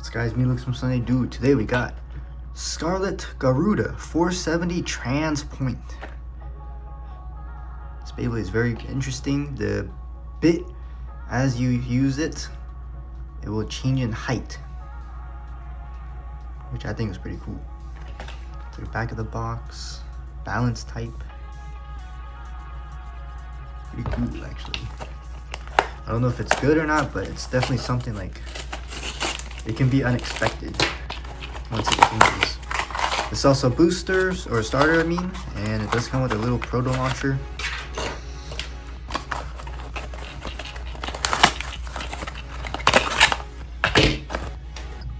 What's guys, me Looks from Sunday Dude. Today we got Scarlet Garuda 470 trans point. This Beyblade is very interesting. The bit, as you use it, it will change in height, which I think is pretty cool. To the back of the box, balance type. Pretty cool actually. I don't know if it's good or not, but it's definitely something like it can be unexpected once it changes. It's also boosters or a starter, I mean, and it does come with a little proto launcher.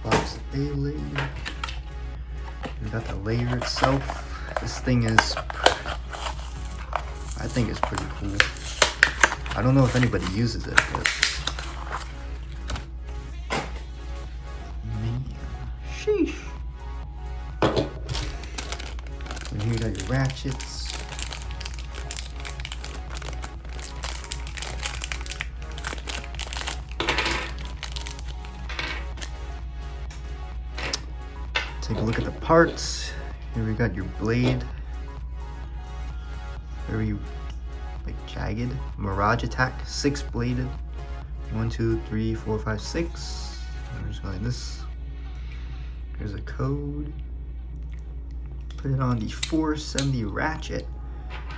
Box of Beyblade. We got the layer itself. This thing is, I think it's pretty cool. I don't know if anybody uses it, but man, sheesh. And here you got your ratchets. Take a look at the parts. Here we got your blade. Very like jagged. Mirage attack, 6 bladed. 1, 2, 3, 4, 5, 6. I'm just going like this. Here's a code. Put it on the 470 ratchet,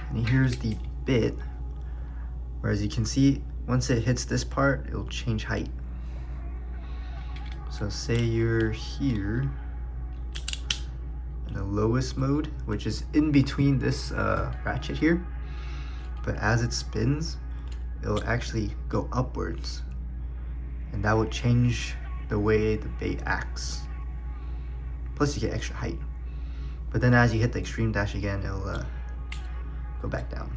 and here's the bit. Where as you can see, once it hits this part, it'll change height. So say you're here in the lowest mode, which is in between this ratchet here. But as it spins, it'll actually go upwards, and that will change the way the bait acts. Plus you get extra height. But then as you hit the extreme dash again, it'll go back down.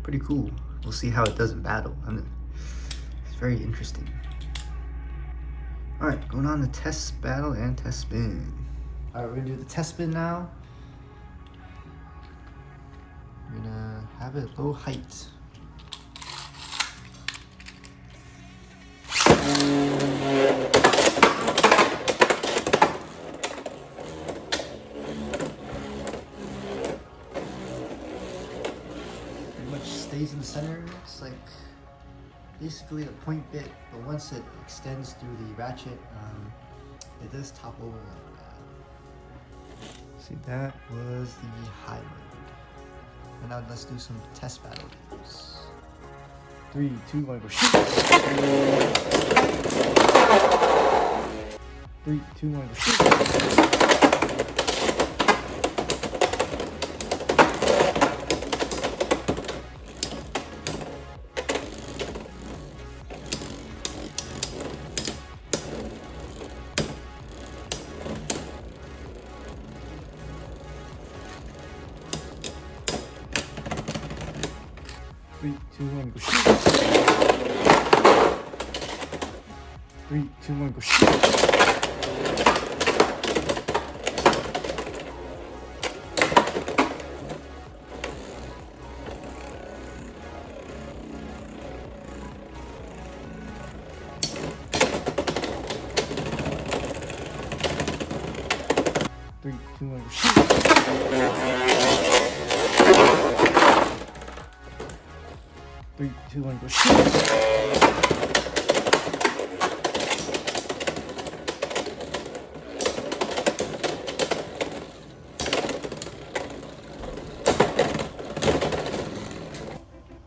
Pretty cool. We'll see how it does in battle. It's very interesting. Alright, going on to test battle and test spin. Alright, we're gonna do the test spin now. We're gonna have it low height. Pretty much stays in the center. It's like basically a point bit, but once it extends through the ratchet, it does topple over like that. See, that was the high mode. And now let's do some test battle games. 3, 2, 1, go shoot! 3, 2, 1, go shoot! 3, 2, 1, go shoot! 3, 2, 1, go shoot! 3, 2, 1, go shoot!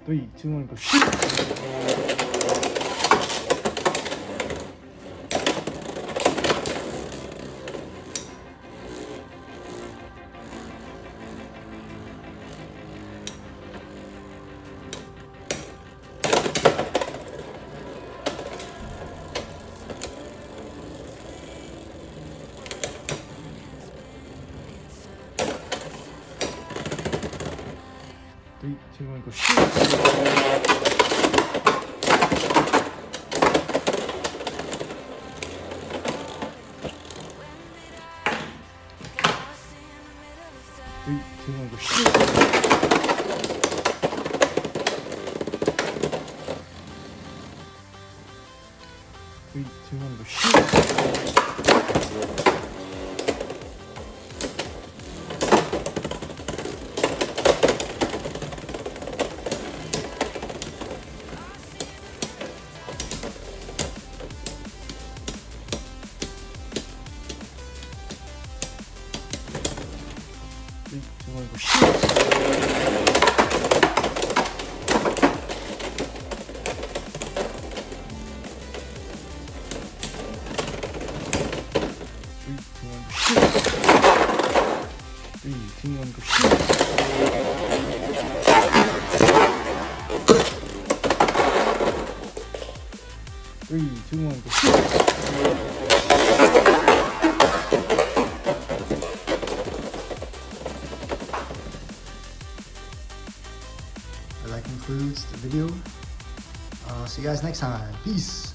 3, 2, 1, go shoot! 3, 2, 1, go shoot! 3, 2, 1, go shoot! 3, 2, 1, go shoot! 3, 2, 2, 1, go shoot. Three, 2, 1, go shoot. 3, 2, 1, go shoot. 3, 2, 1, go shoot. That concludes the video. See you guys next time. Peace.